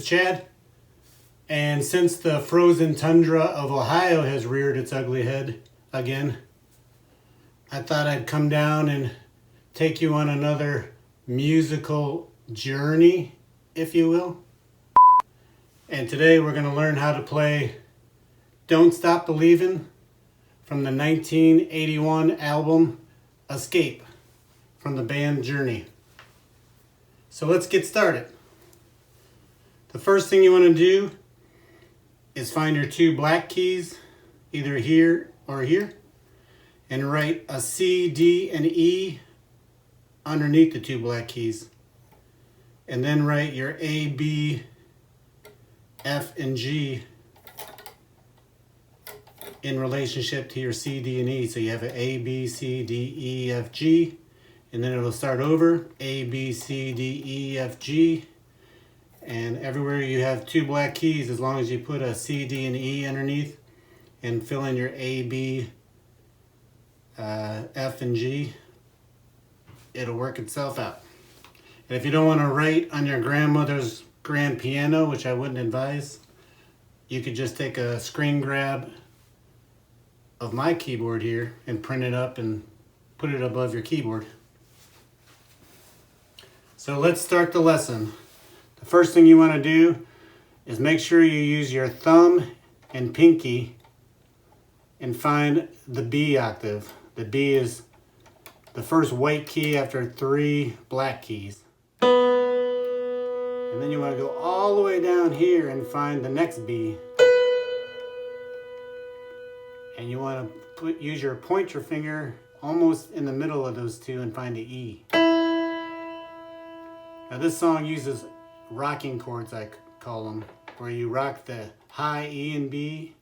Chad, and since the frozen tundra of Ohio has reared its ugly head again, I thought I'd come down and take you on another musical journey, if you will. And today we're going to learn how to play Don't Stop Believin' from the 1981 album Escape from the band Journey. So let's get started. The first thing you want to do is find your two black keys, either here or here, and write a C, D, and E underneath the two black keys. And then write your A, B, F, and G in relationship to your C, D, and E. So you have an A, B, C, D, E, F, G, and then it'll start over, A, B, C, D, E, F, G, and everywhere you have two black keys, as long as you put a C, D, and E underneath and fill in your A, B, F, and G, it'll work itself out. And if you don't want to write on your grandmother's grand piano, which I wouldn't advise, you could just take a screen grab of my keyboard here and print it up and put it above your keyboard. So let's start the lesson. The first thing you want to do is make sure you use your thumb and pinky and find the B octave. The B is the first white key after three black keys. And then you want to go all the way down here and find the next B. And you want to use your pointer finger almost in the middle of those two and find the E. Now this song uses rocking chords, I call them, where you rock the high E and B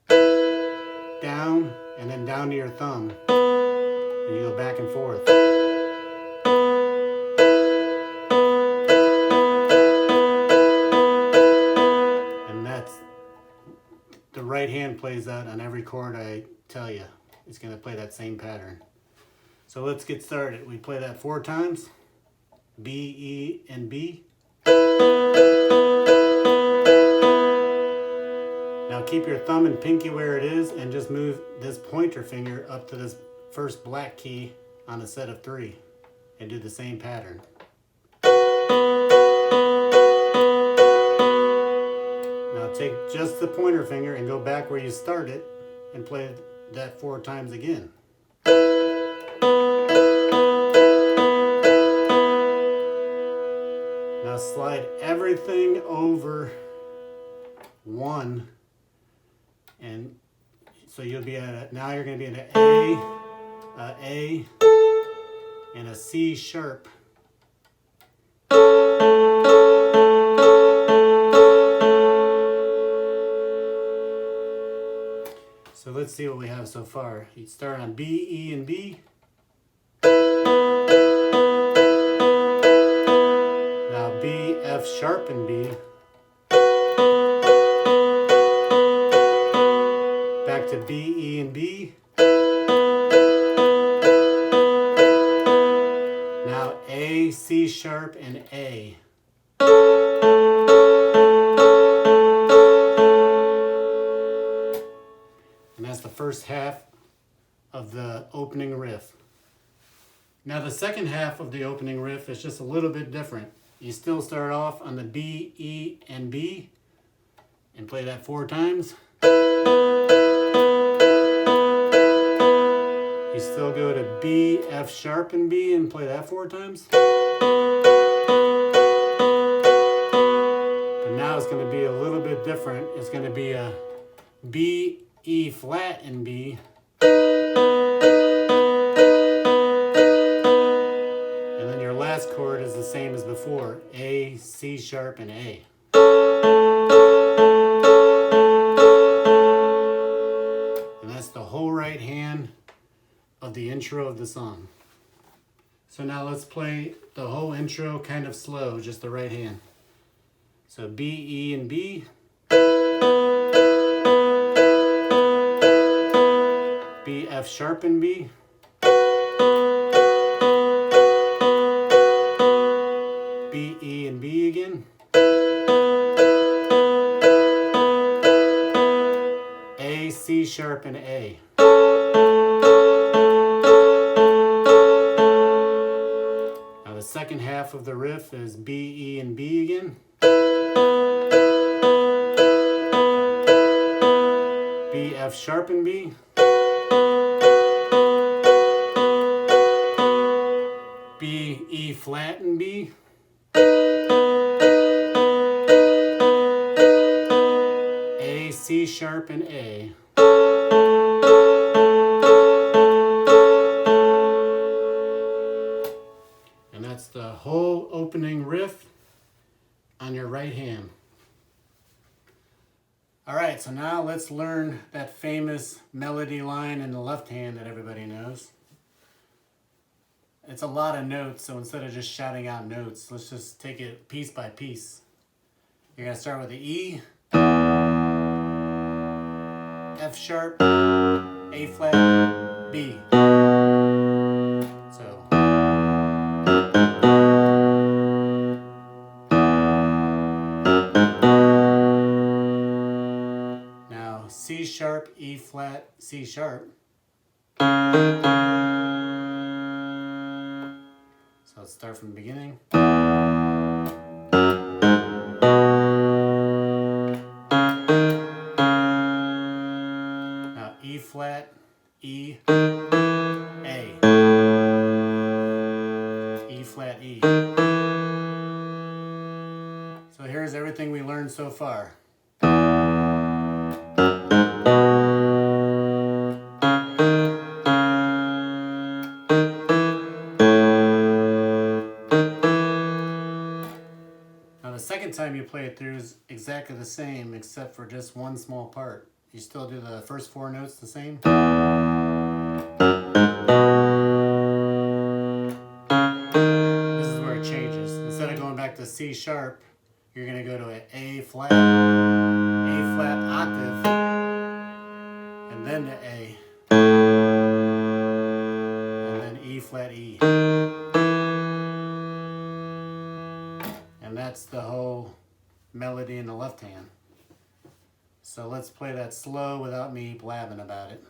down and then down to your thumb. And you go back and forth. And that's, the right hand plays that on every chord I tell you. It's going to play that same pattern. So let's get started. We play that 4 times. B, E, and B. Now keep your thumb and pinky where it is and just move this pointer finger up to this first black key on a set of 3 and do the same pattern. Now take just the pointer finger and go back where you started and play that 4 times again. Now slide everything over 1, and so you'll be at now you're going to be at an A, and a C sharp. So let's see what we have so far. You start on B, E, and B. Now B, F sharp, and B. Back to B, E, and B. Now A, C sharp, and A. And that's the first half of the opening riff. Now the second half of the opening riff is just a little bit different. You still start off on the B, E, and B and play that 4 times. You still go to B, F sharp, and B and play that 4 times. But now it's going to be a little bit different. It's going to be a B, E flat, and B. And then your last chord is the same as before. A, C sharp, and A. And that's the whole right hand of the intro of the song. So now let's play the whole intro kind of slow, just the right hand. So B, E, and B. B, F sharp, and B. B, E, and B again. C sharp and A. Now the second half of the riff is B, E, and B again. B, F sharp and B. B, E flat and B. A, C sharp and A. And that's the whole opening riff on your right hand. All right, so now let's learn that famous melody line in the left hand that everybody knows. It's a lot of notes, so instead of just shouting out notes, let's just take it piece by piece. You're gonna start with the E, F sharp, A flat, B. So. Now C sharp, E flat, C sharp. So let's start from the beginning. Now E flat, E, A. E flat, E. So here's everything we learned so far. The second time you play it through is exactly the same, except for just one small part. You still do the first four notes the same. This is where it changes. Instead of going back to C sharp, you're going to go to an A flat octave, and then to A, and then E flat, E. And that's the whole melody in the left hand. So let's play that slow without me blabbing about it.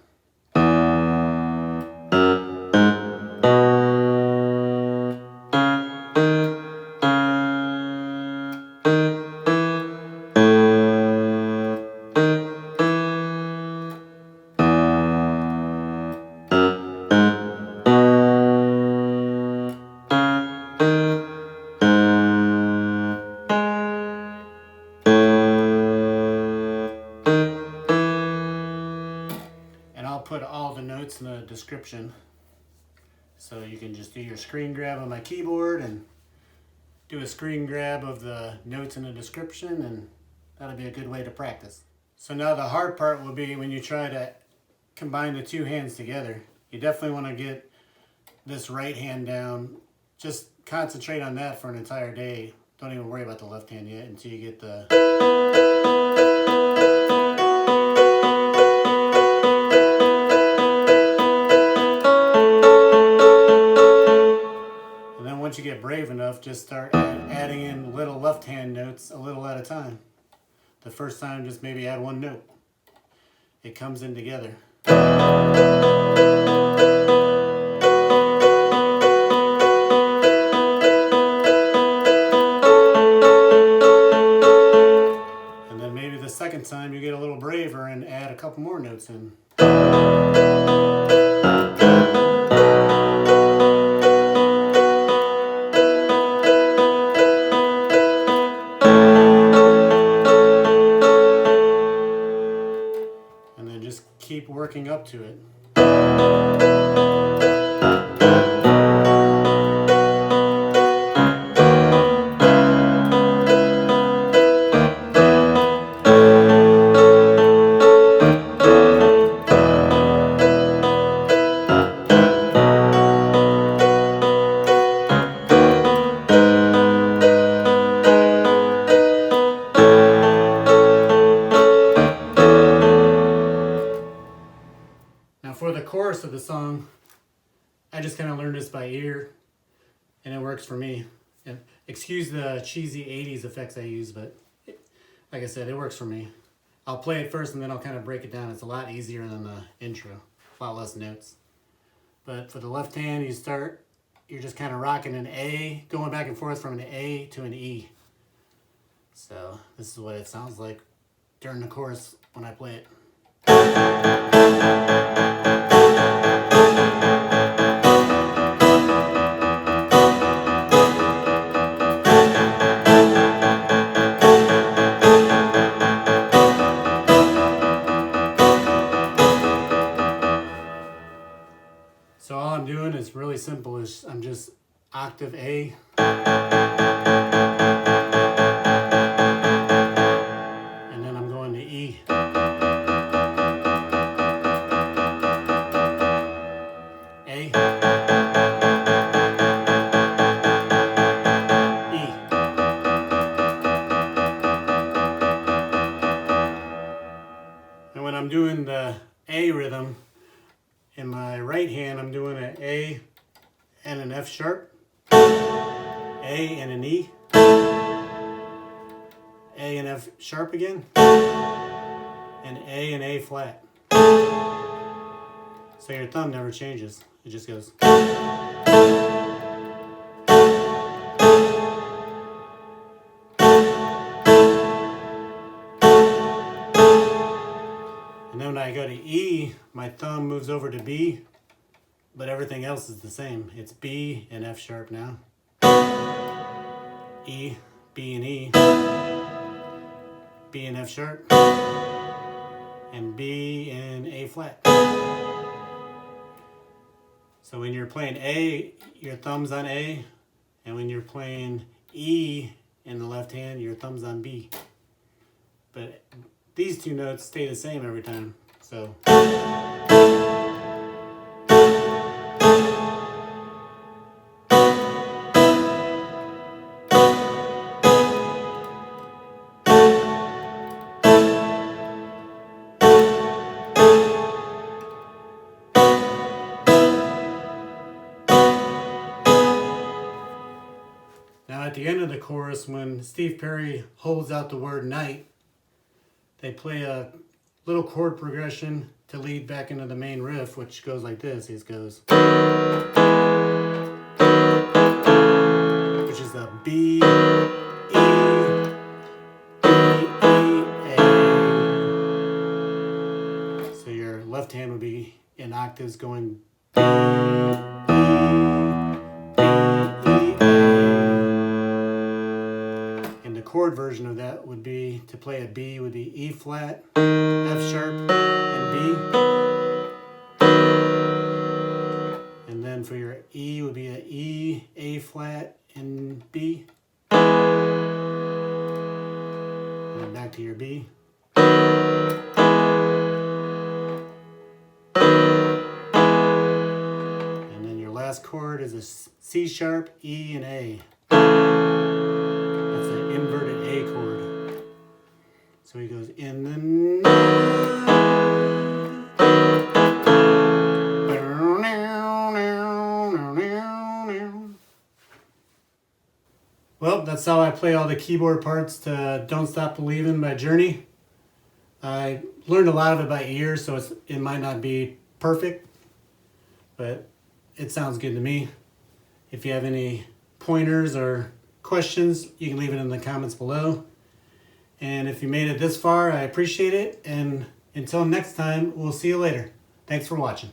I'll put all the notes in the description, so you can just do your screen grab on my keyboard and do a screen grab of the notes in the description, and that'll be a good way to practice. So now the hard part will be when you try to combine the two hands together. You definitely want to get this right hand down. Just concentrate on that for an entire day. Don't even worry about the left hand yet until you get the... Once you get brave enough, just start adding in little left hand notes a little at a time. The first time, just maybe add one note. It comes in together. And then maybe the second time you get a little braver and add a couple more notes in. Keep working up to it. For the chorus of the song, I just kind of learned this by ear, and it works for me. And excuse the cheesy 80s effects I use, but like I said, it works for me. I'll play it first and then I'll kind of break it down. It's a lot easier than the intro, a lot less notes. But for the left hand, you're just kind of rocking an A, going back and forth from an A to an E. So this is what it sounds like during the chorus when I play it. So all I'm doing is really simple. I'm just octave A. And then I'm going to E. A. E. And when I'm doing the A rhythm, in my right hand, I'm doing an A and an F sharp, A and an E, A and F sharp again, and A and A flat. So your thumb never changes. It just goes. And then when I go to E, my thumb moves over to B, but everything else is the same. It's B and F sharp now. E, B and E, B and F sharp, and B and A flat. So when you're playing A, your thumb's on A, and when you're playing E in the left hand, your thumb's on B. But these two notes stay the same every time. So now at the end of the chorus, when Steve Perry holds out the word night, they play a little chord progression to lead back into the main riff, which goes like this. It goes, which is a B, E, B, E, A. So your left hand would be in octaves going B, E, B, E, A. And the chord version of that would be, to play a B would be E flat, F sharp, and B. And then for your E would be a E, A flat, and B. And then back to your B. And then your last chord is a C sharp, E, and A. That's an inverted A chord. So he goes in the night. Well, that's how I play all the keyboard parts to Don't Stop Believin' by Journey. I learned a lot of it by ear, so it might not be perfect, but it sounds good to me. If you have any pointers or questions, you can leave it in the comments below. And if you made it this far, I appreciate it. And until next time, we'll see you later. Thanks for watching.